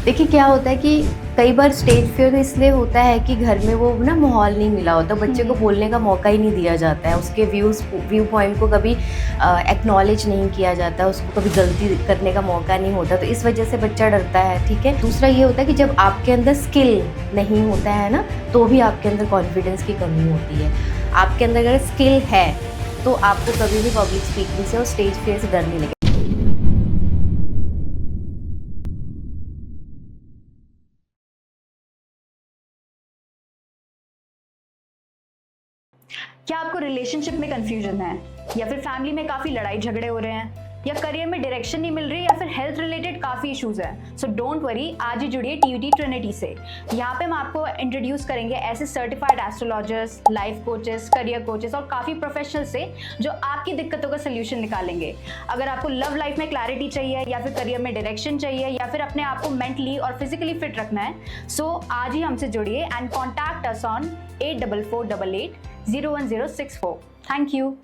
देखिए क्या होता है कि कई बार स्टेज फियर इसलिए होता है कि घर में वो ना माहौल नहीं मिला होता, बच्चे को बोलने का मौका ही नहीं दिया जाता है, उसके व्यू पॉइंट को कभी एक्नॉलेज नहीं किया जाता, उसको कभी गलती करने का मौका नहीं होता, तो इस वजह से बच्चा डरता है। ठीक है, दूसरा ये होता है कि जब आपके अंदर स्किल नहीं होता है ना, तो भी आपके अंदर कॉन्फिडेंस की कमी होती है। आपके अंदर अगर स्किल है तो आपको कभी भी पब्लिक स्पीकिंग से और स्टेज फियर से डर नहीं लगेगा। क्या आपको रिलेशनशिप में कंफ्यूजन है, या फिर फैमिली में काफ़ी लड़ाई झगड़े हो रहे हैं, या करियर में डायरेक्शन नहीं मिल रही, या फिर हेल्थ रिलेटेड काफ़ी इश्यूज हैं? सो डोंट वरी, आज ही जुड़िए टीयूटी ट्रिनिटी से। यहाँ पे हम आपको इंट्रोड्यूस करेंगे ऐसे certified astrologers, life coaches, career coaches और काफ़ी प्रोफेशनल से जो आपकी दिक्कतों का सोल्यूशन निकालेंगे। अगर आपको लव लाइफ में क्लैरिटी चाहिए, या फिर करियर में डायरेक्शन चाहिए, या फिर अपने आप को मेंटली और फिजिकली फिट रखना है, सो आज ही हमसे जुड़िए and contact us on 8448801064। Thank you.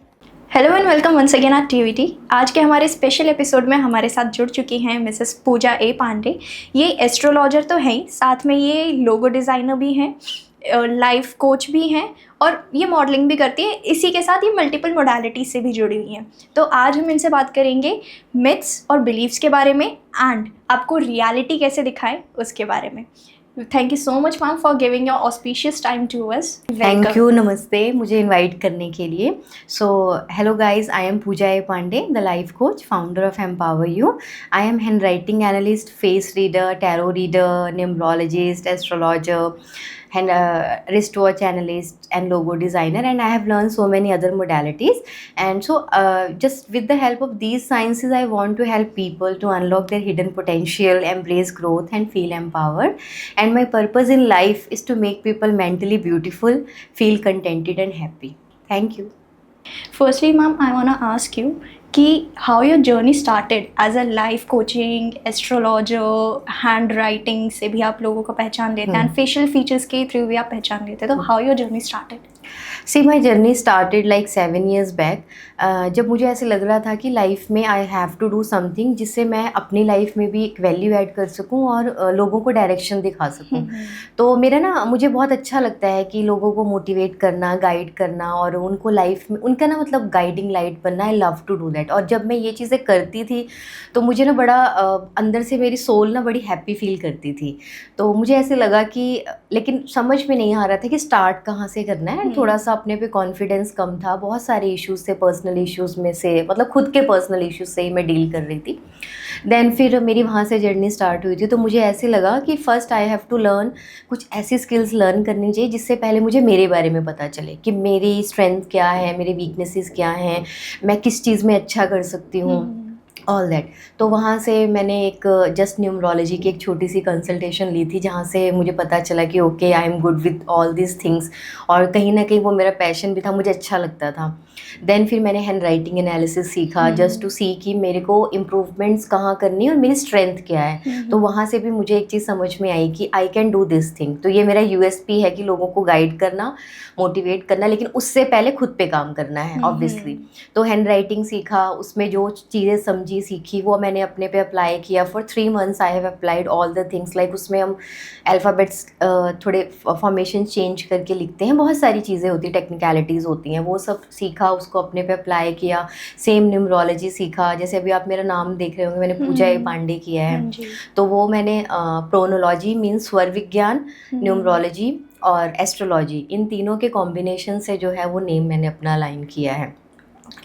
Hello and welcome once again at TVT. आज के हमारे स्पेशल एपिसोड में हमारे साथ जुड़ चुकी हैं मिसेस पूजा ए पांडे। ये एस्ट्रोलॉजर तो हैं ही, साथ में ये लोगो डिज़ाइनर भी हैं, लाइफ कोच भी हैं और ये मॉडलिंग भी करती है। इसी के साथ ये मल्टीपल मोडालिटी से भी जुड़ी हुई हैं। तो आज हम इनसे बात करेंगे मिथ्स और बिलीव्स के बारे में एंड आपको रियलिटी कैसे दिखाएं उसके बारे में। Thank you so much ma'am for giving your auspicious time to us. Thank you, नमस्ते, मुझे इनवाइट करने के लिए। So hello guys, I am Pooja A Pandey, the life coach, founder of empower you. I am handwriting analyst, face reader, tarot reader, numerologist, astrologer, and wristwatch analyst and logo designer, and I have learned so many other modalities. And so just with the help of these sciences, I want to help people to unlock their hidden potential, embrace growth and feel empowered. And my purpose in life is to make people mentally beautiful, feel contented and happy. Thank you. Firstly, ma'am, I want to ask you कि how your journey started as a life coaching, astrologer, hand writing से भी आप लोगों को पहचान देते हैं, and facial features के थ्रू भी आप पहचान देते हैं, तो how your journey started? See, my journey started like 7 years back. जब मुझे ऐसे लग रहा था कि लाइफ में I have to do something जिससे मैं अपनी लाइफ में भी एक वैल्यू ऐड कर सकूं और लोगों को डायरेक्शन दिखा सकूं। तो मेरा ना, मुझे बहुत अच्छा लगता है कि लोगों को मोटिवेट करना, गाइड करना और उनको लाइफ में उनका ना मतलब गाइडिंग लाइट बनना। I love to do that. और जब मैं ये चीज़ें करती थी तो मुझे ना बड़ा अंदर से मेरी सोल ना बड़ी हैप्पी फील करती थी। तो मुझे ऐसे लगा कि लेकिन समझ में नहीं आ रहा था कि स्टार्ट कहाँ से करना है। थोड़ा सा अपने पे कॉन्फिडेंस कम था, बहुत सारे इश्यूज़ थे, पर्सनल इश्यूज़ में से, मतलब खुद के पर्सनल इश्यूज़ से ही मैं डील कर रही थी। देन फिर मेरी वहाँ से जर्नी स्टार्ट हुई थी। तो मुझे ऐसे लगा कि first I have to learn, कुछ ऐसी स्किल्स लर्न करनी चाहिए जिससे पहले मुझे मेरे बारे में पता चले कि मेरी स्ट्रेंथ क्या है, मेरे वीकनेसेस क्या हैं, मैं किस चीज़ में अच्छा कर सकती हूँ, ऑल दैट। तो वहाँ से मैंने एक जस्ट न्यूमरोलॉजी की एक छोटी सी कंसल्टेशन ली थी, जहाँ से मुझे पता चला कि okay, I am good with all this things, और कहीं ना कहीं वो मेरा पैशन भी था, मुझे अच्छा लगता था। देन फिर मैंने हैंड राइटिंग एनालिसिस सीखा जस्ट टू सी कि मेरे को इम्प्रूवमेंट्स कहाँ करनी है और मेरी स्ट्रेंथ क्या है। तो वहाँ से भी मुझे एक चीज़ समझ में आई कि I can do this thing. तो ये मेरा यूएसपी है कि लोगों को गाइड करना, मोटिवेट करना, लेकिन उससे पहले खुद पे काम करना है ऑब्वियसली। तो हैंड राइटिंग सीखा, उसमें जो चीज़ें समझी सीखी वो मैंने अपने पे अप्लाई किया। For 3 months I have applied all the things, like उसमें हम अल्फ़ाबेट्स थोड़े फॉर्मेशन चेंज करके लिखते हैं, बहुत सारी चीज़ें होती हैं, टेक्निकलिटीज़ होती हैं, वो सब सीखा, उसको अपने पे अप्लाई किया। सेम न्यूमरोलॉजी सीखा, जैसे अभी आप मेरा नाम देख रहे होंगे, मैंने पूजा ए पांडे किया है। तो वो मैंने प्रोनोलॉजी मीन्स स्वर विज्ञान, न्यूमरोलॉजी और एस्ट्रोलॉजी, इन तीनों के कॉम्बिनेशन से जो है वो नेम मैंने अपना अलाइन किया है।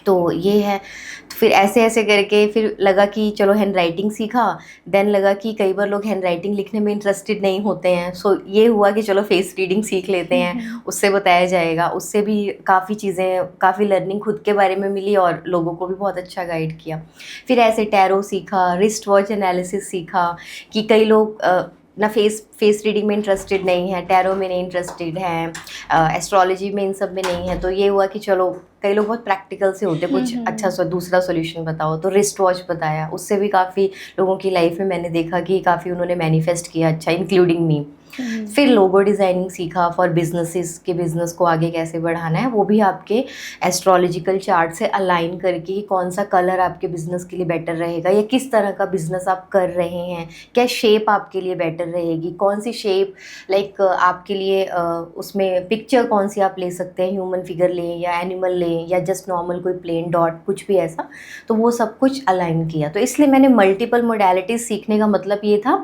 तो ये है। तो फिर ऐसे ऐसे करके फिर लगा कि चलो हैंड राइटिंग सीखा। देन लगा कि कई बार लोग हैंड राइटिंग लिखने में इंटरेस्टेड नहीं होते हैं, सो ये हुआ कि चलो फेस रीडिंग सीख लेते हैं, उससे बताया जाएगा। उससे भी काफ़ी चीज़ें, काफ़ी लर्निंग खुद के बारे में मिली और लोगों को भी बहुत अच्छा गाइड किया। फिर ऐसे टैरो सीखा, रिस्ट वॉच एनालिसिस सीखा कि कई लोग ना फेस रीडिंग में इंटरेस्टेड नहीं है, टैरो में नहीं इंटरेस्टेड हैं, एस्ट्रोलॉजी में, इन सब में नहीं है। तो ये हुआ कि चलो कई लोग बहुत प्रैक्टिकल से होते हैं, कुछ अच्छा दूसरा सोल्यूशन बताओ, तो रिस्ट वॉच बताया, उससे भी काफ़ी लोगों की लाइफ में मैंने देखा कि काफ़ी उन्होंने मैनिफेस्ट किया अच्छा, इंक्लूडिंग मी। फिर लोगो डिज़ाइनिंग सीखा फॉर बिजनेसेस, के बिज़नेस को आगे कैसे बढ़ाना है, वो भी आपके एस्ट्रोलॉजिकल चार्ट से अलाइन करके कि कौन सा कलर आपके बिज़नेस के लिए बेटर रहेगा, या किस तरह का बिज़नेस आप कर रहे हैं, क्या शेप आपके लिए बेटर रहेगी, कौन सी शेप लाइक आपके लिए उसमें पिक्चर कौन सी आप ले सकते हैं, ह्यूमन फिगर लें या एनिमल लें या जस्ट नॉर्मल कोई प्लेन डॉट, कुछ भी ऐसा। तो वो सब कुछ अलाइन किया। तो इसलिए मैंने मल्टीपल मोडालिटीज़ सीखने का मतलब ये था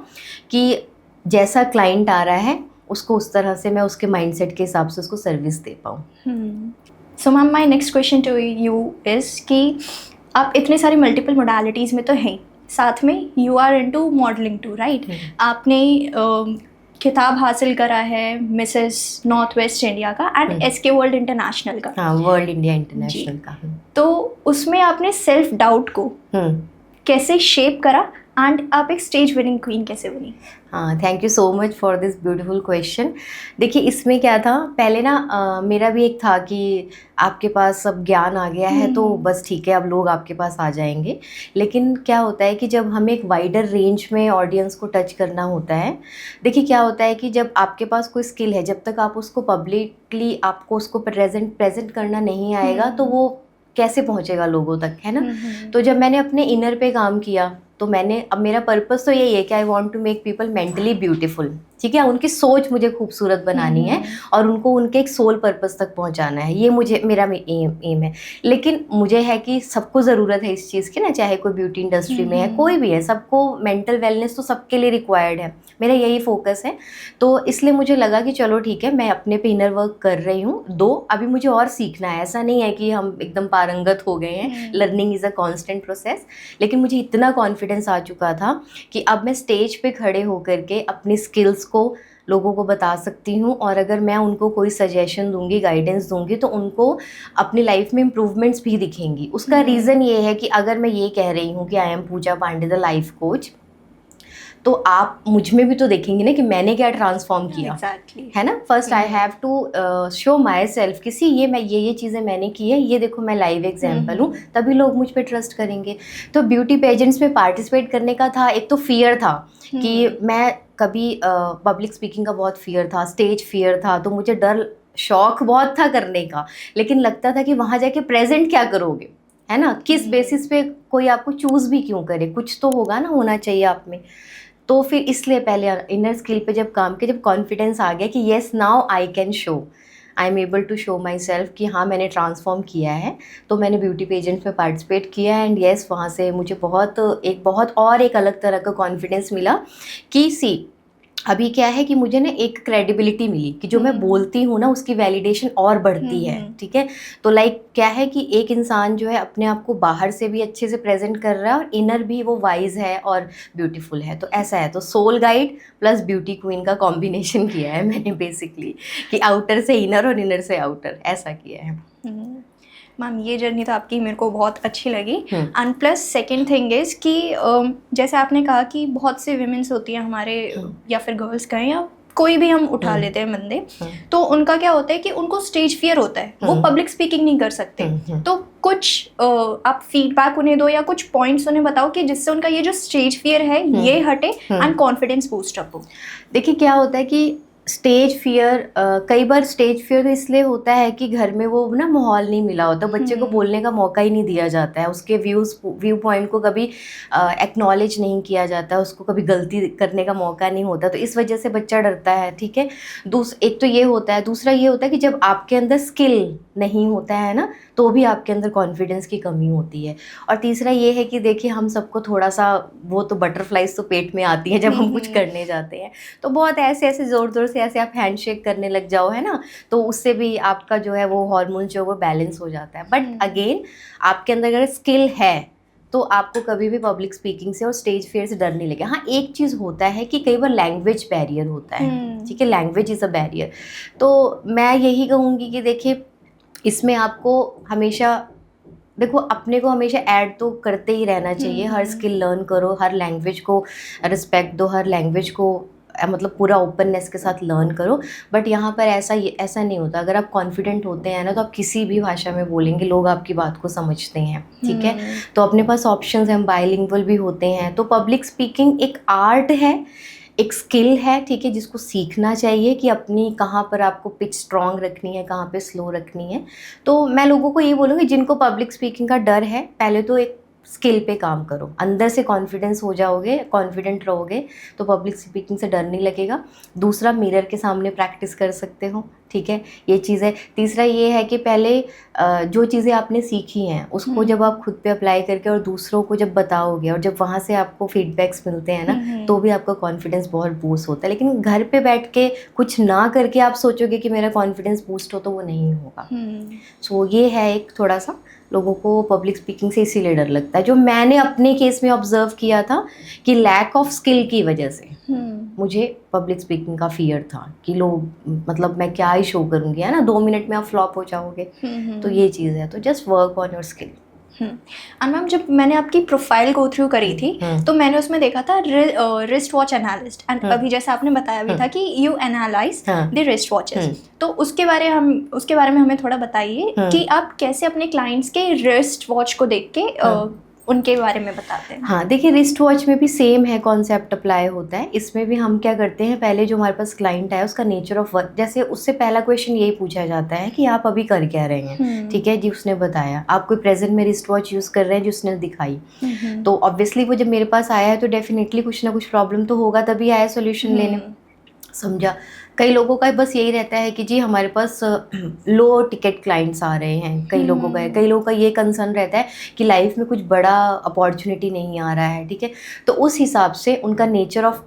कि जैसा क्लाइंट आ रहा है उसको उस तरह से मैं उसके माइंडसेट के हिसाब से उसको सर्विस दे पाऊँ। So ma'am, my next question to you is कि आप इतने सारी मल्टीपल मोडालिटीज़ में तो हैं, साथ में you are into modelling too, right? आपने खिताब हासिल करा है मिसेस नॉर्थ वेस्ट इंडिया का एंड SK वर्ल्ड इंटरनेशनल का। हाँ, वर्ल्ड इंडिया इंटरनेशनल का। तो उसमें आपने सेल्फ डाउट को कैसे शेप करा एंड आप एक स्टेज विनिंग क्वीन कैसे बनी? हाँ, thank you so much for this beautiful question. देखिए, इसमें क्या था, पहले ना मेरा भी एक था कि आपके पास सब ज्ञान आ गया है तो बस ठीक है, अब लोग आपके पास आ जाएंगे। लेकिन क्या होता है कि जब हमें एक वाइडर रेंज में ऑडियंस को टच करना होता है, देखिए क्या होता है कि जब आपके पास कोई स्किल है, जब तक आप उसको पब्लिकली आपको उसको प्रेजेंट करना नहीं आएगा तो वो कैसे पहुंचेगा लोगों तक, है ना? तो जब मैंने अपने इनर पे काम किया तो मैंने, अब मेरा पर्पस तो यही है कि I want to make people mentally beautiful, ठीक है? उनकी सोच मुझे खूबसूरत बनानी है और उनको उनके एक सोल पर्पस तक पहुंचाना है, ये मुझे मेरा एम है। लेकिन मुझे है कि सबको ज़रूरत है इस चीज़ की ना, चाहे कोई ब्यूटी इंडस्ट्री में है, कोई भी है, सबको मेंटल वेलनेस तो सबके लिए रिक्वायर्ड है, मेरा यही फोकस है। तो इसलिए मुझे लगा कि चलो ठीक है, मैं अपने पे इनर वर्क कर रही हूँ। अभी मुझे और सीखना है, ऐसा नहीं है कि हम एकदम पारंगत हो गए हैं, learning is a constant process. लेकिन मुझे इतना कॉन्फिडेंस आ चुका था कि अब मैं स्टेज पे खड़े होकर के अपनी स्किल्स को लोगों को बता सकती हूँ, और अगर मैं उनको कोई सजेशन दूंगी, गाइडेंस दूंगी, तो उनको अपनी लाइफ में इम्प्रूवमेंट्स भी दिखेंगी। उसका रीज़न ये है कि अगर मैं ये कह रही हूँ कि I am Pooja Pandey the life coach, तो आप मुझ में भी तो देखेंगे ना कि मैंने क्या ट्रांसफॉर्म किया। Exactly. है ना? First I have to show myself कि सी ये चीज़ें मैंने की है, ये देखो मैं लाइव एग्जाम्पल हूँ, तभी लोग मुझ पे ट्रस्ट करेंगे। तो ब्यूटी पेजेंट्स में पार्टिसिपेट करने का था, एक तो फियर था कि मैं कभी पब्लिक स्पीकिंग का बहुत फियर था, स्टेज फियर था, तो मुझे डर, शौक बहुत था करने का, लेकिन लगता था कि वहाँ जाके प्रेजेंट क्या करोगे, है ना? किस बेसिस पे कोई आपको चूज़ भी क्यों करे, कुछ तो होगा ना, होना चाहिए आप में। तो फिर इसलिए पहले इनर स्किल पे जब काम किया, जब कॉन्फिडेंस आ गया कि yes now I can show, I am able to show myself कि हाँ मैंने ट्रांसफॉर्म किया है, तो मैंने ब्यूटी पेजेंट में पार्टिसिपेट किया एंड येस, वहाँ से मुझे बहुत एक अलग तरह का कॉन्फिडेंस मिला कि सी अभी क्या है कि मुझे ना एक क्रेडिबिलिटी मिली कि जो मैं बोलती हूँ ना उसकी वैलिडेशन और बढ़ती है, ठीक है? तो लाइक क्या है कि एक इंसान जो है अपने आप को बाहर से भी अच्छे से प्रेजेंट कर रहा है और इनर भी वो वाइज है और ब्यूटीफुल है, तो ऐसा है। तो soul guide plus beauty queen का कॉम्बिनेशन किया है मैंने बेसिकली, कि आउटर से इनर और इनर से आउटर, ऐसा किया है। मैम, ये जर्नी तो आपकी मेरे को बहुत अच्छी लगी। And plus second thing is कि जैसे आपने कहा कि बहुत से विमेंस होती हैं हमारे, या फिर गर्ल्स कहें या कोई भी हम उठा लेते हैं बंदे, तो उनका क्या होता है कि उनको स्टेज फियर होता है, वो पब्लिक स्पीकिंग नहीं कर सकते। तो कुछ आप फीडबैक उन्हें दो या कुछ पॉइंट्स उन्हें बताओ कि जिससे उनका ये जो स्टेज फियर है ये हटे एंड कॉन्फिडेंस बूस्ट अप हो। देखिए क्या होता है कि स्टेज फियर, कई बार स्टेज फियर तो इसलिए होता है कि घर में वो ना माहौल नहीं मिला होता, बच्चे को बोलने का मौका ही नहीं दिया जाता है, उसके व्यू पॉइंट को कभी एक्नॉलेज नहीं किया जाता, उसको कभी गलती करने का मौका नहीं होता, तो इस वजह से बच्चा डरता है, ठीक है? एक तो ये होता है, दूसरा ये होता है कि जब आपके अंदर स्किल नहीं होता है ना, तो भी आपके अंदर कॉन्फिडेंस की कमी होती है। और तीसरा ये है कि देखिए हम सबको थोड़ा सा, वो तो बटरफ्लाइज तो पेट में आती हैं जब हम कुछ करने जाते हैं, तो बहुत ऐसे ज़ोर से ऐसे आप हैंडशेक करने लग जाओ, है ना, तो उससे भी आपका जो है वो हार्मोन जो वो बैलेंस हो जाता है। बट अगेन आपके अंदर अगर स्किल है तो आपको कभी भी पब्लिक स्पीकिंग से और स्टेज फियर से डर नहीं लगेगा। हाँ, एक चीज़ होता है कि कई बार लैंग्वेज बैरियर होता है, ठीक है? Language is a barrier. तो मैं यही कहूँगी कि देखिए इसमें आपको हमेशा, देखो अपने को हमेशा ऐड तो करते ही रहना चाहिए, हर स्किल लर्न करो, हर लैंग्वेज को रिस्पेक्ट दो, हर लैंग्वेज को मतलब पूरा ओपननेस के साथ लर्न करो। बट यहाँ पर ऐसा नहीं होता। अगर आप कॉन्फिडेंट होते हैं ना तो आप किसी भी भाषा में बोलेंगे, लोग आपकी बात को समझते हैं, ठीक है। तो अपने पास ऑप्शंस हैं, हम बाइलिंगुअल भी होते हैं। तो पब्लिक स्पीकिंग एक आर्ट है, एक स्किल है, ठीक है, जिसको सीखना चाहिए कि अपनी कहाँ पर आपको पिच स्ट्रॉन्ग रखनी है, कहाँ पे स्लो रखनी है। तो मैं लोगों को ये बोलूँगी जिनको पब्लिक स्पीकिंग का डर है, पहले तो एक स्किल पे काम करो, अंदर से कॉन्फिडेंस हो जाओगे, कॉन्फिडेंट रहोगे तो पब्लिक स्पीकिंग से डर नहीं लगेगा। दूसरा, मिरर के सामने प्रैक्टिस कर सकते हो, ठीक है, ये चीज़ है। तीसरा ये है कि पहले जो चीज़ें आपने सीखी हैं उसको जब आप खुद पे अप्लाई करके और दूसरों को जब बताओगे और जब वहाँ से आपको फीडबैक्स मिलते हैं ना, तो भी आपका कॉन्फिडेंस बहुत बूस्ट होता है। लेकिन घर पे बैठ के कुछ ना करके आप सोचोगे कि मेरा कॉन्फिडेंस बूस्ट हो, तो वो नहीं होगा। सो ये है एक थोड़ा सा लोगों को पब्लिक स्पीकिंग से इसीलिए डर लगता है। जो मैंने अपने केस में ऑब्जर्व किया था कि लैक ऑफ स्किल की वजह से मुझे पब्लिक स्पीकिंग का फियर था कि लोग, मतलब मैं क्या ही शो करूँगी, है ना, 2 मिनट में आप फ्लॉप हो जाओगे। तो ये चीज़ है, तो just work on your skill. और मैम, जब मैंने आपकी प्रोफाइल गो थ्रू करी थी तो मैंने उसमें देखा था रिस्ट वॉच एनालिस्ट, एंड अभी जैसे आपने बताया भी था कि you analyse the wrist watches. तो उसके बारे में हमें थोड़ा बताइए कि आप कैसे अपने क्लाइंट्स के रिस्ट वॉच को देख के उनके बारे में बताते हैं। हाँ, देखिए, रिस्ट वॉच में भी सेम है कॉन्सेप्ट अप्लाई होता है। इसमें भी हम क्या करते हैं, पहले जो हमारे पास क्लाइंट है उसका नेचर ऑफ वर्क, जैसे उससे पहला क्वेश्चन यही पूछा जाता है कि आप अभी कर क्या रहे हैं, ठीक है जी, उसने बताया। आप कोई प्रेजेंट में रिस्ट वॉच यूज़ कर रहे हैं जिसने दिखाई, तो ऑब्वियसली वो जब मेरे पास आया है तो डेफिनेटली कुछ ना कुछ प्रॉब्लम तो होगा, तभी आया सोल्यूशन लेने, समझा। कई लोगों का बस यही रहता है कि जी हमारे पास लो टिकट क्लाइंट्स आ रहे हैं, कई लोगों का ये कंसर्न रहता है कि लाइफ में कुछ बड़ा अपॉर्चुनिटी नहीं आ रहा है, ठीक है। तो उस हिसाब से उनका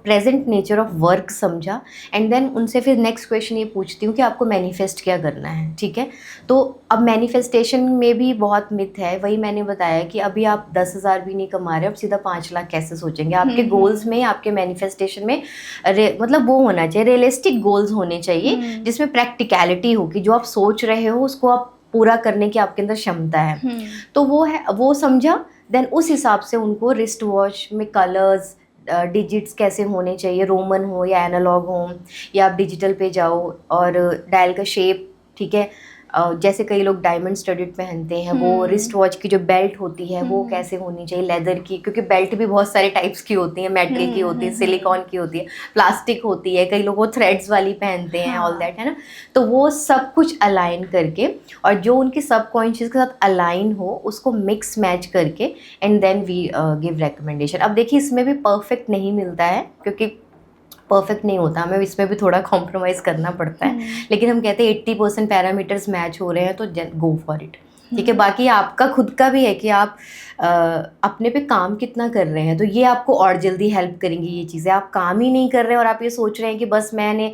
प्रेजेंट नेचर ऑफ वर्क समझा, एंड देन उनसे फिर नेक्स्ट क्वेश्चन ये पूछती हूँ कि आपको मैनिफेस्ट क्या करना है, ठीक है। तो अब मैनिफेस्टेशन में भी बहुत मिथ है, वही मैंने बताया कि अभी आप 10,000 भी नहीं कमा रहे, अब सीधा 5 लाख कैसे सोचेंगे। आपके गोल्स में, आपके मैनिफेस्टेशन में मतलब वो होना चाहिए, रियलिस्टिक गोल्स होने चाहिए जिसमें प्रैक्टिकलिटी हो कि जो आप सोच रहे हो उसको आप पूरा करने की आपके अंदर क्षमता है। तो वो समझा, देन उस हिसाब से उनको रिस्ट वॉच में कलर्स, डिजिट्स कैसे होने चाहिए, रोमन हो या एनालॉग हो, या आप डिजिटल पे जाओ, और डायल का शेप, ठीक है। जैसे कई लोग डायमंड स्टडीड पहनते हैं, वो रिस्ट वॉच की जो बेल्ट होती है वो कैसे होनी चाहिए, लेदर की, क्योंकि बेल्ट भी बहुत सारे टाइप्स की होती है, मेटल की होती है, सिलिकॉन की होती है, प्लास्टिक होती है, कई लोग वो थ्रेड्स वाली पहनते हैं, ऑल दैट, है ना। तो वो सब कुछ अलाइन करके और जो उनकी सबकॉन्शियस के साथ अलाइन हो उसको मिक्स मैच करके, and then we give recommendation. अब देखिए, इसमें भी परफेक्ट नहीं मिलता है, क्योंकि परफेक्ट नहीं होता, हमें इसमें भी थोड़ा कॉम्प्रोमाइज़ करना पड़ता है। लेकिन हम कहते हैं 80% पैरामीटर्स मैच हो रहे हैं तो गो फॉर इट, ठीक है। बाकी आपका खुद का भी है कि आप अपने पे काम कितना कर रहे हैं, तो ये आपको और जल्दी हेल्प करेंगी ये चीज़ें। आप काम ही नहीं कर रहे हैं और आप ये सोच रहे हैं कि बस मैंने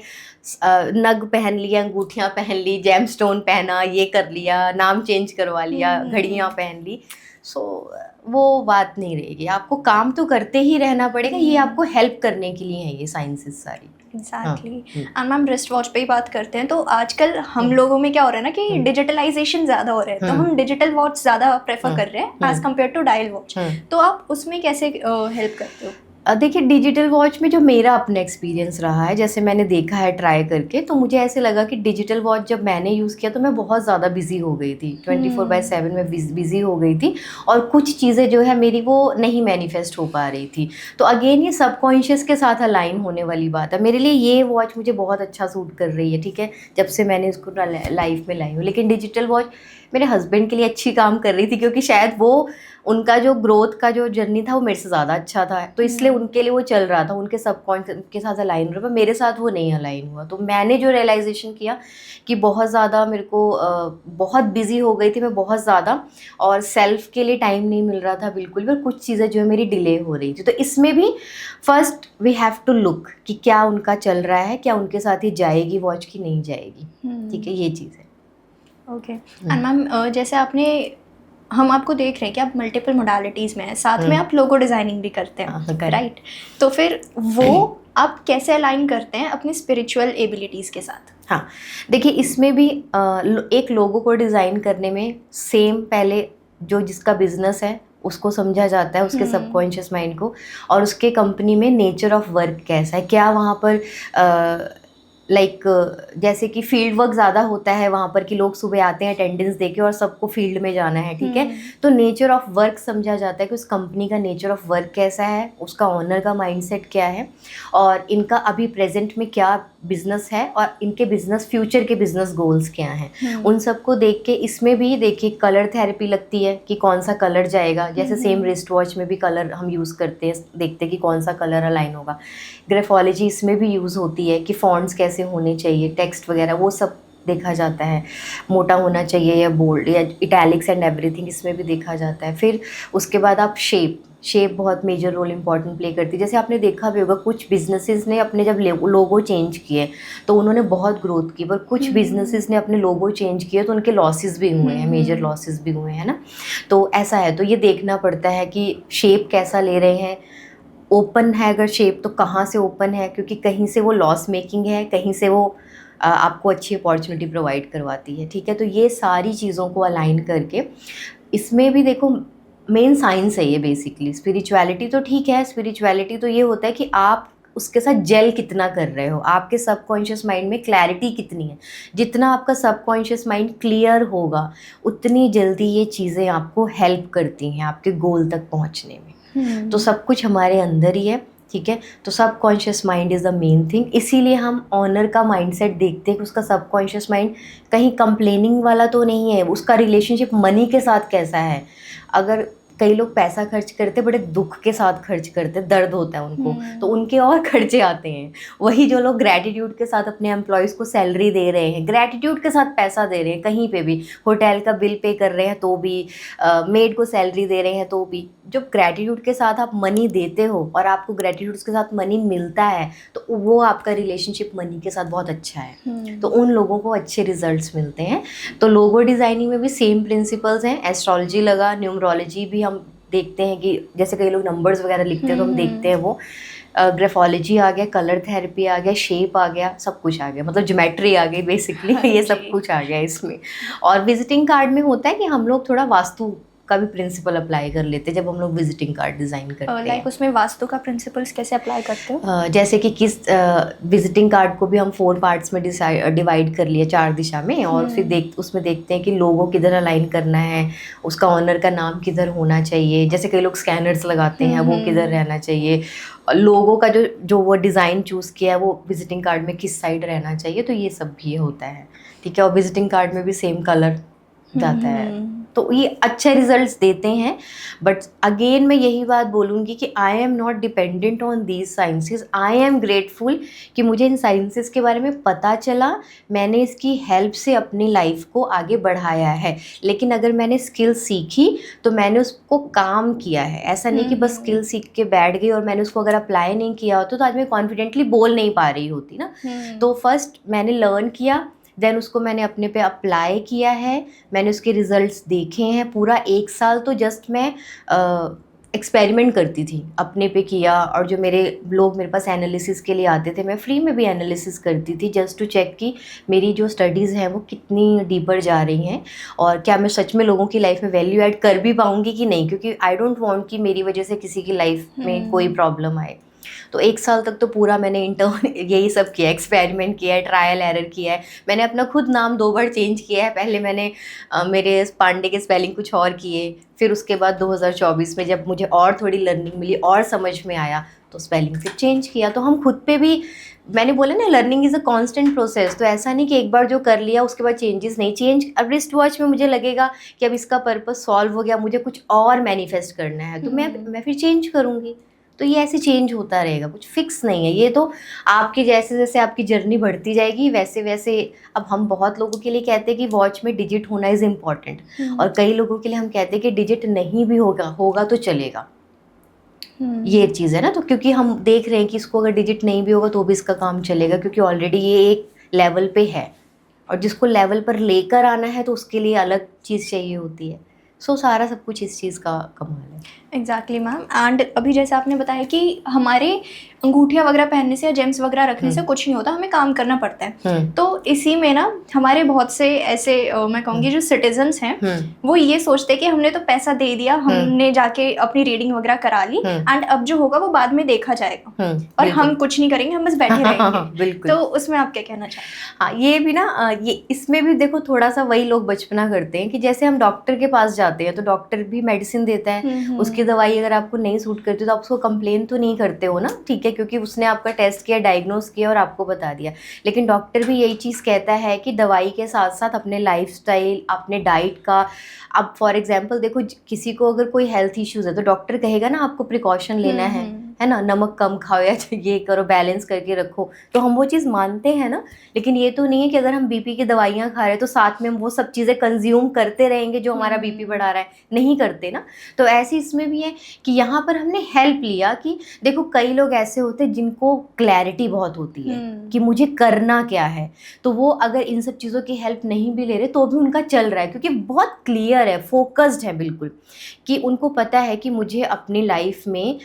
नग पहन लिया, अंगूठियाँ पहन ली, जेमस्टोन पहना, ये कर लिया, नाम चेंज करवा लिया, घड़ियाँ पहन ली, सो वो बात नहीं रहेगी। आपको काम तो करते ही रहना पड़ेगा, ये आपको हेल्प करने के लिए है ये साइंसेस सारी। Exactly. And ma'am, wrist watch पे ही बात करते हैं, तो आजकल हम लोगों में क्या हो रहा है ना कि डिजिटलाइजेशन ज़्यादा हो रहा है, तो हम डिजिटल वॉच ज़्यादा प्रेफर कर रहे हैं as compared to dial watch. तो आप उसमें कैसे हेल्प करते हो? देखिए, डिजिटल वॉच में जो मेरा अपना एक्सपीरियंस रहा है, जैसे मैंने देखा है ट्राई करके, तो मुझे ऐसे लगा कि डिजिटल वॉच जब मैंने यूज़ किया तो मैं बहुत ज़्यादा बिजी हो गई थी, 24/7 में बिजी हो गई थी, और कुछ चीज़ें जो है मेरी वो नहीं मैनिफेस्ट हो पा रही थी। तो अगेन ये सबकॉन्शियस के साथ अलाइन होने वाली बात है। मेरे लिए ये वॉच मुझे बहुत अच्छा सूट कर रही है, ठीक है, जब से मैंने इसको लाइफ में लाई हूँ। लेकिन डिजिटल वॉच मेरे हस्बैंड के लिए अच्छी काम कर रही थी, क्योंकि शायद वो, उनका जो ग्रोथ का जो जर्नी था वो मेरे से ज़्यादा अच्छा था, तो इसलिए उनके लिए वो चल रहा था, उनके सबकॉन्शियस के साथ अलाइन हुआ, पर मेरे साथ वो नहीं अलाइन हुआ। तो मैंने जो रियलाइजेशन किया कि बहुत ज़्यादा मेरे को बहुत बिजी हो गई थी मैं बहुत ज़्यादा, और सेल्फ के लिए टाइम नहीं मिल रहा था बिल्कुल भी, और कुछ चीज़ें जो है मेरी डिले हो रही थी। तो इसमें भी first we have to look कि क्या उनका चल रहा है, क्या उनके साथ ही जाएगी वॉच की नहीं जाएगी, ठीक है, ये चीज़ है। ओके। एंड मैम, जैसे हम आपको देख रहे हैं कि आप मल्टीपल मोडालिटीज़ में हैं, साथ में आप लोगो डिज़ाइनिंग भी करते हैं, राइट? तो फिर वो आप कैसे अलाइन करते हैं अपनी स्पिरिचुअल एबिलिटीज़ के साथ? हाँ, देखिए, इसमें भी एक लोगो को डिज़ाइन करने में सेम, पहले जो जिसका बिजनेस है उसको समझा जाता है, उसके हम्म। सबकॉन्शियस माइंड को, और उसके कंपनी में नेचर ऑफ वर्क कैसा है, क्या वहाँ पर लाइक जैसे कि फील्ड वर्क ज़्यादा होता है वहाँ पर कि लोग सुबह आते हैं अटेंडेंस देके और सबको फील्ड में जाना है, ठीक है। तो नेचर ऑफ वर्क समझा जाता है कि उस कंपनी का नेचर ऑफ वर्क कैसा है, उसका ओनर का माइंडसेट क्या है, और इनका अभी प्रेजेंट में क्या बिजनेस है, और इनके बिजनेस फ्यूचर के बिजनेस गोल्स क्या हैं। उन सबको देख के इसमें भी देखिए कलर थेरेपी लगती है कि कौन सा कलर जाएगा, जैसे सेम रिस्ट वॉच में भी कलर हम यूज़ करते हैं, देखते हैं कि कौन सा कलर अलाइन होगा। ग्राफोलॉजी इसमें भी यूज़ होती है कि फॉन्ट्स कैसे होने चाहिए, टेक्स्ट वगैरह वो सब देखा जाता है, मोटा होना चाहिए या बोल्ड या इटैलिक्स एंड एवरीथिंग, इसमें भी देखा जाता है। फिर उसके बाद आप शेप बहुत मेजर रोल इंपॉर्टेंट प्ले करती है। जैसे आपने देखा भी होगा कुछ बिजनेसेस ने अपने जब लोगो चेंज किए तो उन्होंने बहुत ग्रोथ की, पर कुछ बिजनेसेस ने अपने लोगो चेंज किए तो उनके लॉसेस भी हुए हैं, मेजर लॉसेस भी हुए हैं ना। तो ऐसा है, तो ये देखना पड़ता है कि शेप कैसा ले रहे हैं, ओपन है अगर शेप तो कहाँ से ओपन है, क्योंकि कहीं से वो लॉस मेकिंग है, कहीं से वो आपको अच्छी अपॉर्चुनिटी प्रोवाइड करवाती है, ठीक है। तो ये सारी चीज़ों को अलाइन करके, इसमें भी देखो मेन साइंस है ये बेसिकली। स्पिरिचुअलिटी तो ठीक है, स्पिरिचुअलिटी तो ये होता है कि आप उसके साथ जेल कितना कर रहे हो, आपके सबकॉन्शियस माइंड में क्लैरिटी कितनी है। जितना आपका सबकॉन्शियस माइंड क्लियर होगा उतनी जल्दी ये चीज़ें आपको हेल्प करती हैं आपके गोल तक पहुंचने में। तो सब कुछ हमारे अंदर ही है, ठीक है। तो subconscious mind is the main thing, इसीलिए हम ऑनर का माइंडसेट देखते हैं कि उसका सबकॉन्शियस माइंड कहीं कंप्लेनिंग वाला तो नहीं है, उसका रिलेशनशिप मनी के साथ कैसा है। अगर कई लोग पैसा खर्च करते बड़े दुख के साथ खर्च करते, दर्द होता है उनको, तो उनके और खर्चे आते हैं। वही जो लोग ग्रैटिट्यूड के साथ अपने एम्प्लॉयज़ को सैलरी दे रहे हैं, ग्रैटिट्यूड के साथ पैसा दे रहे हैं, कहीं पे भी होटल का बिल पे कर रहे हैं तो भी, मेड को सैलरी दे रहे हैं तो भी, जब ग्रैटिट्यूड के साथ आप मनी देते हो और आपको ग्रैटिट्यूड के साथ मनी मिलता है तो वो आपका रिलेशनशिप मनी के साथ बहुत अच्छा है। तो उन लोगों को अच्छे रिजल्ट्स मिलते हैं। तो लोगो डिज़ाइनिंग में भी सेम प्रिंसिपल्स हैं, एस्ट्रोलॉजी लगा, न्यूमरोलॉजी भी हम देखते हैं कि जैसे कई लोग नंबर्स वगैरह लिखते हैं तो हम देखते हैं वो, ग्राफोलॉजी आ गया, कलर थेरेपी आ गया, शेप आ गया, सब कुछ आ गया, मतलब ज्योमेट्री आ गई बेसिकली, ये सब कुछ आ गया इसमें। और विजिटिंग कार्ड में होता है कि हम लोग थोड़ा वास्तु का भी प्रिंसिपल अप्लाई कर लेते हैं जब हम लोग विजिटिंग कार्ड डिज़ाइन करते हैं। लाइक उसमें वास्तु का प्रिंसिपल्स कैसे अप्लाई करते हो? जैसे कि किस विजिटिंग कार्ड को भी हम 4 पार्ट्स में डिवाइड कर लिया 4 दिशा में, और फिर उसमें देखते हैं कि लोगो किधर अलाइन करना है, उसका ऑनर का नाम किधर होना चाहिए। जैसे कई लोग स्कैनर्स लगाते हैं, वो किधर रहना चाहिए, लोगो का जो वो डिज़ाइन चूज़ किया है वो विजिटिंग कार्ड में किस साइड रहना चाहिए। तो ये सब भी होता है, ठीक है। और विजिटिंग कार्ड में भी सेम कलर जाता है, तो ये अच्छे रिजल्ट्स देते हैं। बट अगेन मैं यही बात बोलूँगी कि I am not dependent on these sciences, I am grateful कि मुझे इन साइंसेस के बारे में पता चला, मैंने इसकी हेल्प से अपनी लाइफ को आगे बढ़ाया है। लेकिन अगर मैंने स्किल सीखी तो मैंने उसको काम किया है, ऐसा नहीं कि बस स्किल सीख के बैठ गई और मैंने उसको अगर अप्लाई नहीं किया होता तो आज मैं कॉन्फिडेंटली बोल नहीं पा रही होती ना। तो फर्स्ट मैंने लर्न किया, देन उसको मैंने अपने पे अप्लाई किया है, मैंने उसके रिजल्ट्स देखे हैं। पूरा 1 साल तो जस्ट मैं एक्सपेरिमेंट करती थी, अपने पे किया, और जो मेरे लोग मेरे पास एनालिसिस के लिए आते थे मैं फ्री में भी एनालिसिस करती थी जस्ट टू चेक कि मेरी जो स्टडीज़ हैं वो कितनी डीपर जा रही हैं और क्या मैं सच में लोगों की लाइफ में वैल्यू ऐड कर भी पाऊँगी कि नहीं, क्योंकि आई डोंट वांट कि मेरी वजह से किसी की लाइफ में कोई प्रॉब्लम आए। तो 1 साल तक तो पूरा मैंने इंटर्न यही सब किया, एक्सपेरिमेंट किया है, ट्रायल एरर किया है। मैंने अपना खुद नाम 2 बार चेंज किया है, पहले मैंने मेरे पांडे के स्पेलिंग कुछ और किए, फिर उसके बाद 2024 में जब मुझे और थोड़ी लर्निंग मिली और समझ में आया तो स्पेलिंग फिर चेंज किया। तो हम खुद पे भी, मैंने बोला ना, learning is a constant process. तो ऐसा नहीं कि एक बार जो कर लिया उसके बाद चेंजेस नहीं। अब रिस्ट वॉच में मुझे लगेगा कि अब इसका पर्पस सॉल्व हो गया, मुझे कुछ और मैनिफेस्ट करना है, तो मैं फिर चेंज करूँगी। तो ये ऐसे चेंज होता रहेगा, कुछ फिक्स नहीं है। ये तो आपकी जैसे जैसे आपकी जर्नी बढ़ती जाएगी वैसे वैसे। अब हम बहुत लोगों के लिए कहते हैं कि वॉच में डिजिट होना इज़ इम्पॉर्टेंट, और कई लोगों के लिए हम कहते हैं कि डिजिट नहीं भी होगा तो चलेगा। ये चीज़ है ना। तो क्योंकि हम देख रहे हैं कि इसको अगर डिजिट नहीं भी होगा तो भी इसका काम चलेगा, क्योंकि ऑलरेडी ये एक लेवल पे है, और जिसको लेवल पर लेकर आना है तो उसके लिए अलग चीज़ चाहिए होती है। सो सारा सब कुछ इस चीज़ का कमाल है। Exactly ma'am. एंड अभी जैसे आपने बताया कि हमारे अंगूठियाँ वगैरह पहनने से या जेम्स वगैरह रखने से कुछ नहीं होता, हमें काम करना पड़ता है। तो इसी में ना हमारे बहुत से ऐसे मैं कहूँगी जो सिटीजन्स हैं वो ये सोचते हैं कि हमने तो पैसा दे दिया, हमने जाके अपनी रीडिंग वगैरह करा ली एंड अब जो होगा वो बाद में देखा जाएगा और हम कुछ नहीं करेंगे, हम बस बैठे रहेंगे। बिल्कुल। तो उसमें आप क्या कहना चाहें? हाँ, ये भी ना ये इसमें भी देखो थोड़ा सा वही लोग बचपना करते हैं कि जैसे हम डॉक्टर के पास जाते हैं तो डॉक्टर भी मेडिसिन देता है, उसकी दवाई अगर आपको नहीं सूट करती तो आप उसको कंप्लेन तो नहीं करते हो ना, ठीक है, क्योंकि उसने आपका टेस्ट किया, डायग्नोस किया और आपको बता दिया। लेकिन डॉक्टर भी यही चीज़ कहता है कि दवाई के साथ साथ अपने लाइफस्टाइल, अपने डाइट का, अब फॉर एग्जांपल देखो किसी को अगर कोई हेल्थ इश्यूज है तो डॉक्टर कहेगा ना आपको प्रिकॉशन लेना है ना, नमक कम खाओ या ये करो, बैलेंस करके रखो, तो हम वो चीज़ मानते हैं ना। लेकिन ये तो नहीं है कि अगर हम बीपी की दवाइयाँ खा रहे हैं तो साथ में हम वो सब चीज़ें कंज्यूम करते रहेंगे जो हमारा बीपी बढ़ा रहा है, नहीं करते ना। तो ऐसे इसमें भी है कि यहाँ पर हमने हेल्प लिया कि देखो कई लोग ऐसे होते हैं जिनको क्लैरिटी बहुत होती है कि मुझे करना क्या है, तो वो अगर इन सब चीज़ों की हेल्प नहीं भी ले रहे तो भी उनका चल रहा है, क्योंकि बहुत क्लियर है, फोकस्ड है बिल्कुल, कि उनको पता है कि मुझे अपनी लाइफ में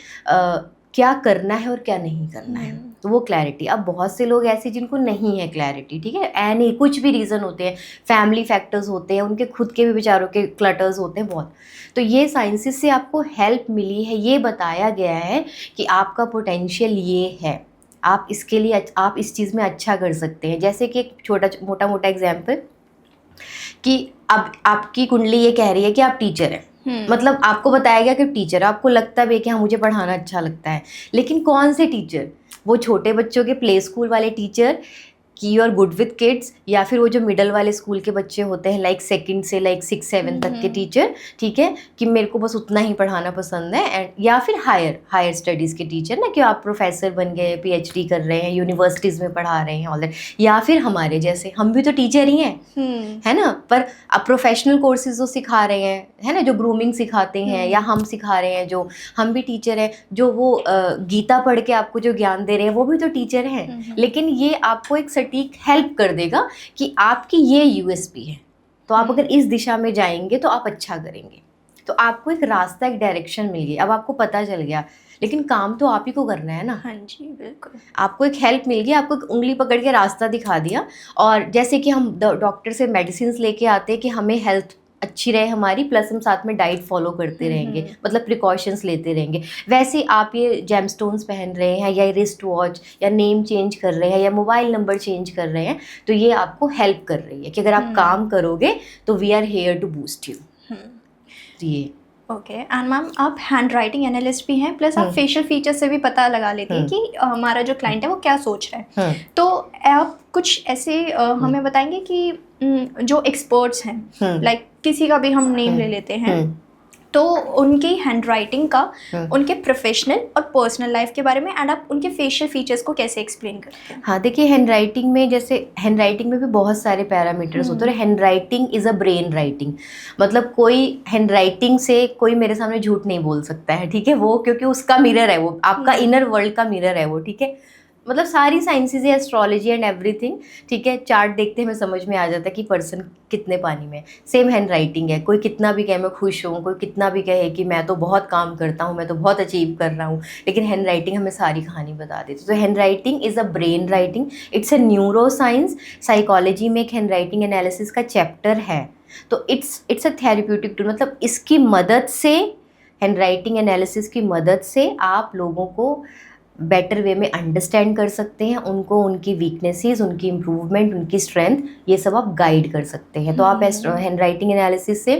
क्या करना है और क्या नहीं करना है, तो वो क्लैरिटी। अब बहुत से लोग ऐसे जिनको नहीं है क्लैरिटी, ठीक है, एनी कुछ भी रीज़न होते हैं, फैमिली फैक्टर्स होते हैं, उनके खुद के भी बेचारों के क्लटर्स होते हैं बहुत। तो ये साइंसिस से आपको हेल्प मिली है, ये बताया गया है कि आपका पोटेंशियल ये है, आप इसके लिए आप इस चीज़ में अच्छा कर सकते हैं। जैसे कि एक मोटा मोटा एग्जाम्पल कि अब आपकी कुंडली ये कह रही है कि आप टीचर हैं, मतलब आपको बताया गया कि टीचर, आपको लगता भी है कि हाँ मुझे पढ़ाना अच्छा लगता है, लेकिन कौन से टीचर, वो छोटे बच्चों के प्ले स्कूल वाले टीचर कि you are good with kids, या फिर वो जो मिडल वाले स्कूल के बच्चे होते हैं लाइक 2nd से लाइक 6-7 तक के टीचर, ठीक है, कि मेरे को बस उतना ही पढ़ाना पसंद है, एंड या फिर हायर स्टडीज़ के टीचर ना, कि आप प्रोफेसर बन गए, PhD कर रहे हैं, यूनिवर्सिटीज़ में पढ़ा रहे हैं ऑल दैट, या फिर हमारे जैसे हम भी तो टीचर ही हैं, है ना, पर अब प्रोफेशनल कोर्सेज जो सिखा रहे हैं, है ना, जो ग्रूमिंग सिखाते हैं या हम सिखा रहे हैं, जो हम भी टीचर हैं, जो वो गीता पढ़ के आपको जो ज्ञान दे रहे हैं वो भी तो टीचर हैं। लेकिन ये आपको एक सटीक हेल्प कर देगा कि आपकी ये USP है, तो आप अगर इस दिशा में जाएंगे तो आप अच्छा करेंगे, तो आपको एक रास्ता, एक डायरेक्शन मिल गई, अब आपको पता चल गया, लेकिन काम तो आप ही को करना है ना। हाँ जी बिल्कुल। आपको एक हेल्प मिल गई, आपको एक उंगली पकड़ के रास्ता दिखा दिया, और जैसे कि हम डॉक्टर से मेडिसिन लेके आते हैं कि हमें हेल्थ अच्छी रहे हमारी, प्लस हम साथ में डाइट फॉलो करते रहेंगे, मतलब प्रिकॉशंस लेते रहेंगे, वैसे आप ये जेमस्टोन्स पहन रहे हैं या रिस्ट वॉच या नेम चेंज कर रहे हैं या मोबाइल नंबर चेंज कर रहे हैं, तो ये आपको हेल्प कर रही है कि अगर आप काम करोगे तो we are here to boost you. ये ओके। एंड मैम आप हैंड राइटिंग एनालिस्ट भी हैं, प्लस आप फेशियल फीचर से भी पता लगा लेते हैं कि हमारा जो क्लाइंट है वो क्या सोच रहा है। तो आप कुछ ऐसे हमें बताएंगे कि जो एक्सपर्ट्स हैं, लाइक किसी का भी हम नेम ले लेते हैं, तो उनकी हैंड राइटिंग का, उनके प्रोफेशनल और पर्सनल लाइफ के बारे में, एंड आप उनके फेशियल फीचर्स को कैसे एक्सप्लेन करते हैं? हाँ देखिए, हैंड राइटिंग में जैसे हैंड राइटिंग में भी बहुत सारे पैरामीटर्स होते हैं। Hand writing is a brain writing, मतलब कोई हैंड राइटिंग से कोई मेरे सामने झूठ नहीं बोल सकता है, ठीक है, वो क्योंकि उसका मिरर है, वो आपका इनर वर्ल्ड का मिरर है वो, ठीक है, मतलब सारी साइंसेज है, एस्ट्रोलॉजी एंड एवरीथिंग, ठीक है, चार्ट देखते हमें समझ में आ जाता है कि पर्सन कितने पानी में है। सेम हैंड राइटिंग है, कोई कितना भी कहे मैं खुश हूँ, कोई कितना भी कहे कि मैं तो बहुत काम करता हूँ, मैं तो बहुत अचीव कर रहा हूँ, लेकिन हैंड राइटिंग हमें सारी कहानी बता देती है। तो hand writing is a brain writing, it's a neuro science, psychology में एक हैंड राइटिंग एनालिसिस का चैप्टर है, तो इट्स अ थेरेप्यूटिक टूल, मतलब इसकी मदद से, हैंड राइटिंग एनालिसिस की मदद से आप लोगों को बेटर वे में अंडरस्टैंड कर सकते हैं, उनको उनकी वीकनेसेस, उनकी इम्प्रूवमेंट, उनकी स्ट्रेंथ, ये सब आप गाइड कर सकते हैं। तो आप हैंड राइटिंग एनालिसिस से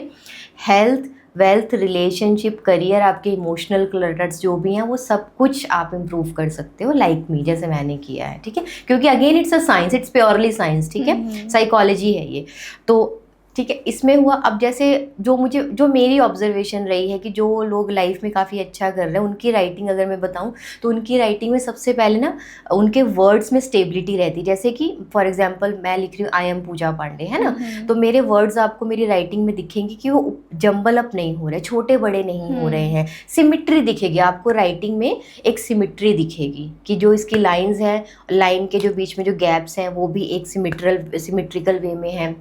हेल्थ, वेल्थ, रिलेशनशिप, करियर, आपके इमोशनल क्लटर्स जो भी हैं वो सब कुछ आप इम्प्रूव कर सकते हो, लाइक मी, जैसे मैंने किया है, ठीक है, क्योंकि again it's a science, it's purely science, ठीक है, साइकोलॉजी है ये, तो ठीक है। इसमें हुआ, अब जैसे जो मेरी ऑब्जर्वेशन रही है कि जो लोग लाइफ में काफ़ी अच्छा कर रहे हैं, उनकी राइटिंग अगर मैं बताऊं तो उनकी राइटिंग में सबसे पहले ना उनके वर्ड्स में स्टेबिलिटी रहती है। जैसे कि फॉर एग्जांपल मैं लिख रही हूँ आई एम पूजा पांडे, है ना, तो मेरे वर्ड्स आपको मेरी राइटिंग में दिखेंगे कि वो जंबल अप नहीं हो रहे, छोटे बड़े नहीं हो रहे हैं, सिमिट्री दिखेगी आपको, राइटिंग में एक सिमिट्री दिखेगी कि जो इसकी लाइन्स हैं, लाइन के जो बीच में जो गैप्स हैं वो भी एक सिमिट्रिकल वे में हैं।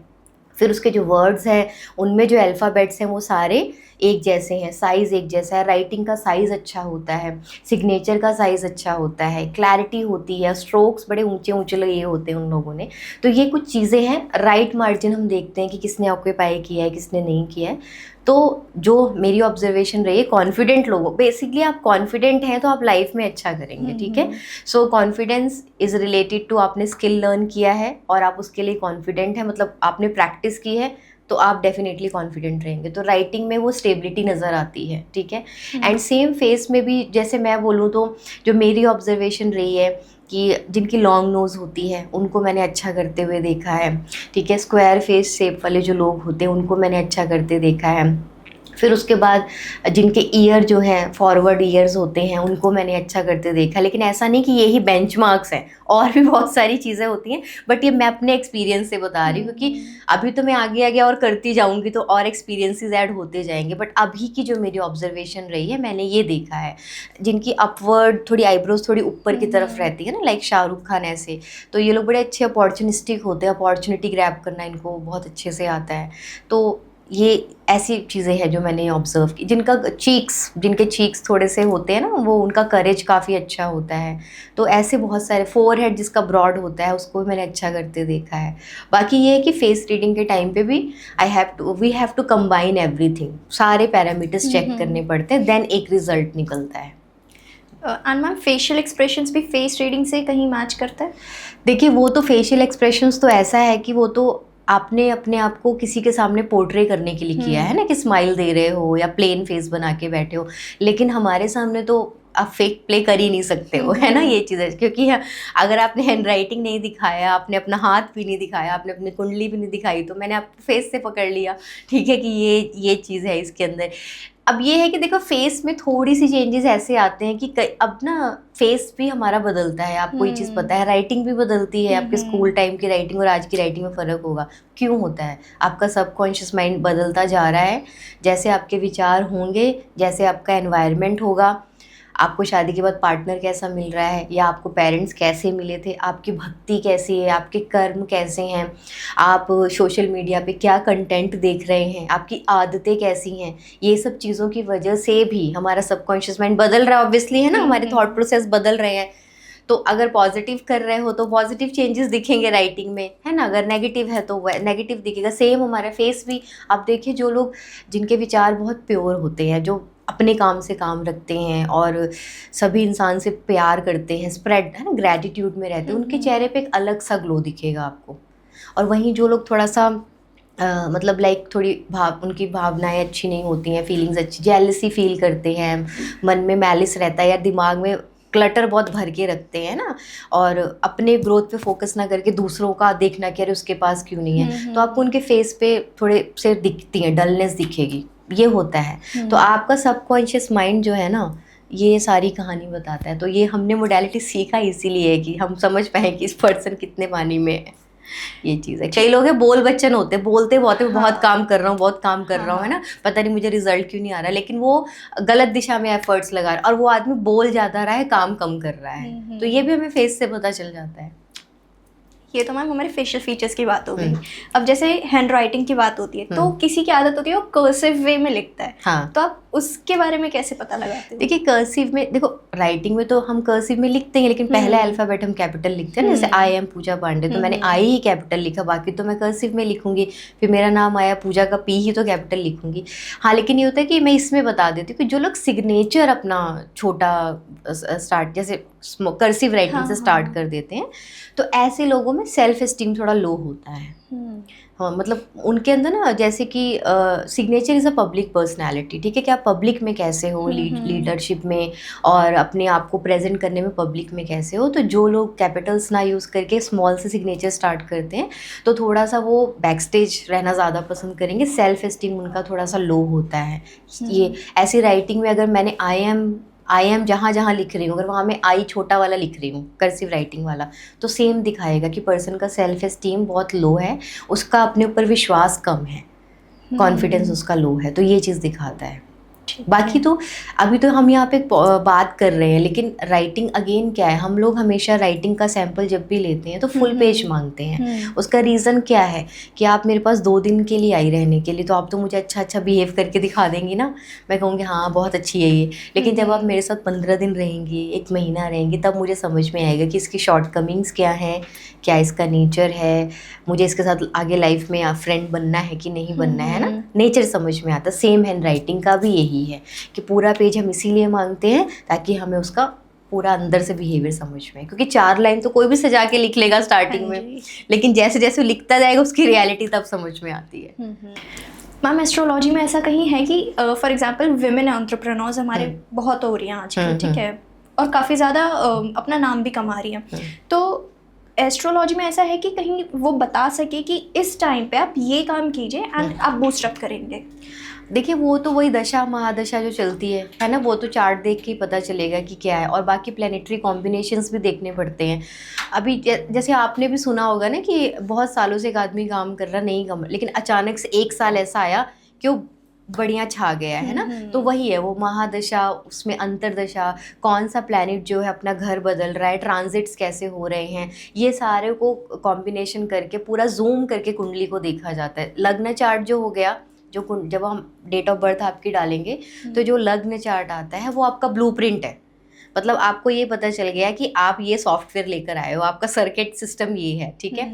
फिर उसके जो वर्ड्स हैं उनमें जो अल्फ़ाबेट्स हैं वो सारे एक जैसे हैं, साइज़ एक जैसा है, राइटिंग का साइज़ अच्छा होता है, सिग्नेचर का साइज़ अच्छा होता है, क्लैरिटी होती है, स्ट्रोक्स बड़े ऊंचे ऊंचे लिए होते हैं उन लोगों ने। तो ये कुछ चीज़ें हैं। राइट मार्जिन हम देखते हैं कि किसने ऑक्यूपाई किया है, किसने नहीं किया है। तो जो मेरी ऑब्जर्वेशन रही है, कॉन्फिडेंट लोगों, बेसिकली आप कॉन्फिडेंट हैं तो आप लाइफ में अच्छा करेंगे, ठीक है। So confidence is related to आपने स्किल लर्न किया है और आप उसके लिए कॉन्फिडेंट हैं, मतलब आपने प्रैक्टिस की है तो आप डेफिनेटली कॉन्फिडेंट रहेंगे। तो राइटिंग में वो स्टेबिलिटी नज़र आती है, ठीक है। एंड सेम फेस में भी जैसे मैं बोलूँ तो जो मेरी ऑब्जर्वेशन रही है कि जिनकी लॉन्ग नोज़ होती है उनको मैंने अच्छा करते हुए देखा है, ठीक है। स्क्वायर फेस शेप वाले जो लोग होते हैं उनको मैंने अच्छा करते देखा है। फिर उसके बाद जिनके ईयर जो हैं फॉरवर्ड ईयर्स होते हैं उनको मैंने अच्छा करते देखा। लेकिन ऐसा नहीं कि यही बेंचमार्क्स हैं, और भी बहुत सारी चीज़ें होती हैं, बट ये मैं अपने एक्सपीरियंस से बता रही हूँ क्योंकि अभी तो मैं आगे आगे और करती जाऊँगी तो और एक्सपीरियंसेस ऐड होते जाएंगे। बट अभी की जो मेरी ऑब्जर्वेशन रही है, मैंने ये देखा है जिनकी अपवर्ड थोड़ी आईब्रोज थोड़ी ऊपर की तरफ रहती है ना, लाइक शाहरुख खान ऐसे, तो ये लोग बड़े अच्छे अपॉर्चुनिस्टिक होते हैं, अपॉर्चुनिटी ग्रैब करना इनको बहुत अच्छे से आता है। तो ये ऐसी चीज़ें हैं जो मैंने ऑब्जर्व की। जिनके चीक्स थोड़े से होते हैं ना, वो उनका करेज काफ़ी अच्छा होता है। तो ऐसे बहुत सारे, फोरहेड जिसका ब्रॉड होता है उसको भी मैंने अच्छा करते देखा है। बाकी ये है कि फेस रीडिंग के टाइम पे भी we have to combine everything, सारे पैरामीटर्स चेक करने पड़ते हैं, देन एक रिजल्ट निकलता है। एंड मैम फेशियल एक्सप्रेशंस भी फेस रीडिंग से कहीं मैच करता है? देखिए वो तो फेशियल एक्सप्रेशंस तो ऐसा है कि वो तो आपने अपने आप को किसी के सामने पोर्ट्रे करने के लिए किया है ना, कि स्माइल दे रहे हो या प्लेन फेस बना के बैठे हो। लेकिन हमारे सामने तो आप फेक प्ले कर ही नहीं सकते हो, है ना, ये चीज़ है। क्योंकि अगर आपने हैंड राइटिंग नहीं दिखाया, आपने अपना हाथ भी नहीं दिखाया, आपने अपनी कुंडली भी नहीं दिखाई, तो मैंने आपको फेस से पकड़ लिया, ठीक है, कि ये चीज़ है इसके अंदर। अब ये है कि देखो फेस में थोड़ी सी चेंजेस ऐसे आते हैं कि अब ना फेस भी हमारा बदलता है, आपको ये चीज़ पता है। राइटिंग भी बदलती है, आपके स्कूल टाइम की राइटिंग और आज की राइटिंग में फ़र्क होगा। क्यों होता है? आपका सबकॉन्शियस माइंड बदलता जा रहा है। जैसे आपके विचार होंगे, जैसे आपका एनवायरनमेंट होगा, आपको शादी के बाद पार्टनर कैसा मिल रहा है, या आपको पेरेंट्स कैसे मिले थे, आपकी भक्ति कैसी है, आपके कर्म कैसे हैं, आप सोशल मीडिया पे क्या कंटेंट देख रहे हैं, आपकी आदतें कैसी हैं, ये सब चीज़ों की वजह से भी हमारा सबकॉन्शियस माइंड बदल रहा है, ऑब्वियसली, है ना, हमारे थॉट प्रोसेस बदल रहे हैं। तो अगर पॉजिटिव कर रहे हो तो पॉजिटिव चेंजेस दिखेंगे राइटिंग में, है ना, अगर नेगेटिव है तो नेगेटिव दिखेगा। सेम हमारा फेस भी, आप देखिए जो लोग जिनके विचार बहुत प्योर होते हैं, जो अपने काम से काम रखते हैं और सभी इंसान से प्यार करते हैं, स्प्रेड, है ना, ग्रैटिट्यूड में रहते हैं, उनके चेहरे पे एक अलग सा ग्लो दिखेगा आपको। और वहीं जो लोग थोड़ा सा मतलब लाइक थोड़ी उनकी भावनाएं अच्छी नहीं होती हैं, फीलिंग्स अच्छी, जेलसी फील करते हैं, मन में मैलिस रहता है या दिमाग में क्लटर बहुत भर के रखते हैं ना, और अपने ग्रोथ पे फोकस ना करके दूसरों का देखना कि अरे उसके पास क्यों नहीं है, तो आपको उनके फेस पे थोड़े से दिखती है, डलनेस दिखेगी, ये होता है। तो आपका सबकॉन्शियस माइंड जो है ना, ये सारी कहानी बताता है। तो ये हमने मोडालिटी सीखा इसीलिए कि हम समझ पाए कि इस पर्सन कितने पानी में है, ये चीज़ है। कई लोग हैं बोल बच्चन होते हैं, बोलते बहुत है, बहुत काम कर रहा हूँ, बहुत काम कर रहा हूँ, है ना, पता नहीं मुझे रिजल्ट क्यों नहीं आ रहा, लेकिन वो गलत दिशा में एफर्ट्स लगा रहा है, और वो आदमी बोल ज़्यादा रहा है, काम कम कर रहा है। तो ये भी हमें फेस से पता चल जाता है। ये तो मैम हमारे फेशियल फीचर्स की बात हो गई। अब जैसे हैंड राइटिंग की बात होती है, तो किसी की आदत होती है वो कर्सिव वे में लिखता है, हाँ, तो आप उसके बारे में कैसे पता लगाते हो? देखिए कर्सिव में, देखो राइटिंग में तो हम कर्सिव में लिखते हैं, लेकिन पहला अल्फाबेट हम कैपिटल लिखते हैं ना, जैसे आई एम पूजा पांडे, तो मैंने आई ही कैपिटल लिखा, बाकी तो मैं कर्सिव में लिखूंगी। फिर मेरा नाम आया पूजा का, पी ही तो कैपिटल लिखूंगी। हाँ, लेकिन ये होता है कि मैं इसमें बता देती हूँ कि जो लोग सिग्नेचर अपना छोटा स्टार्ट, जैसे कर्सिव राइटिंग से स्टार्ट कर देते हैं, तो ऐसे लोगों में सेल्फ एस्टीम थोड़ा लो होता है। हाँ, मतलब उनके अंदर ना, जैसे कि signature is a public personality, ठीक है, कि आप पब्लिक में कैसे हो, लीडरशिप में और अपने आप को प्रेजेंट करने में पब्लिक में कैसे हो। तो जो लोग कैपिटल्स ना यूज़ करके स्मॉल से सिग्नेचर स्टार्ट करते हैं, तो थोड़ा सा वो बैक स्टेज रहना ज़्यादा पसंद करेंगे, सेल्फ एस्टीम उनका थोड़ा सा लो होता है। ये ऐसी राइटिंग में अगर मैंने आई एम जहाँ जहाँ लिख रही हूँ, अगर वहाँ मैं आई छोटा वाला लिख रही हूँ, कर्सिव राइटिंग वाला, तो सेम दिखाएगा कि पर्सन का सेल्फ एस्टीम बहुत लो है, उसका अपने ऊपर विश्वास कम है, कॉन्फिडेंस उसका लो है, तो ये चीज़ दिखाता है। बाकी तो अभी तो हम यहाँ पे बात कर रहे हैं, लेकिन राइटिंग अगेन क्या है, हम लोग हमेशा राइटिंग का सैंपल जब भी लेते हैं तो फुल पेज मांगते हैं। उसका रीज़न क्या है कि आप मेरे पास 2 दिन के लिए आई रहने के लिए, तो आप तो मुझे अच्छा अच्छा बिहेव करके दिखा देंगी ना, मैं कहूँगी हाँ बहुत अच्छी है ये। लेकिन जब आप मेरे साथ 15 दिन रहेंगी, 1 महीना रहेंगी, तब मुझे समझ में आएगा कि इसकी शॉर्टकमिंग्स क्या हैं, क्या इसका नेचर है, मुझे इसके साथ आगे लाइफ में फ्रेंड बनना है कि नहीं बनना है ना, नेचर समझ में आता। सेम हैंड राइटिंग का भी यही है कि पूरा पेज हम इसीलिए मांगते हैं ताकि हमें उसका पूरा अंदर से बिहेवियर समझ में, क्योंकि 4 लाइन तो कोई भी सजा के लिख लेगा स्टार्टिंग में, लेकिन जैसे जैसे लिखता जाएगा उसकी रियलिटी तब समझ में आती है। मैम एस्ट्रोलॉजी में ऐसा कहीं है कि फॉर एग्जांपल विमेन एंटरप्रेन्योर्स हमारे बहुत हो रही हैं आजकल, ठीक है, और काफ़ी ज़्यादा अपना नाम भी कमा रही हैं, तो एस्ट्रोलॉजी में ऐसा है कि कहीं वो बता सके कि इस टाइम पे आप ये काम कीजिए एंड आप बूस्टअप करेंगे? देखिए वो तो वही दशा महादशा जो चलती है ना, वो तो चार्ट देख के ही पता चलेगा कि क्या है, और बाकी प्लानिटरी कॉम्बिनेशंस भी देखने पड़ते हैं। अभी जैसे आपने भी सुना होगा ना कि बहुत सालों से एक आदमी काम कर रहा नहीं कम, लेकिन अचानक से 1 साल ऐसा आया कि वो बढ़िया छा गया है ना, तो वही है वो महादशा, उसमें अंतरदशा, कौन सा प्लैनेट जो है अपना घर बदल रहा है, ट्रांजिट्स कैसे हो रहे हैं, ये सारे को कॉम्बिनेशन करके पूरा जूम करके कुंडली को देखा जाता है। लग्न चार्ट जो हो गया, जो जब हम डेट ऑफ बर्थ आपकी डालेंगे तो जो लग्न चार्ट आता है वो आपका ब्लूप्रिंट है, मतलब आपको ये पता चल गया कि आप ये सॉफ्टवेयर लेकर आए हो, आपका सर्किट सिस्टम ये है, ठीक है।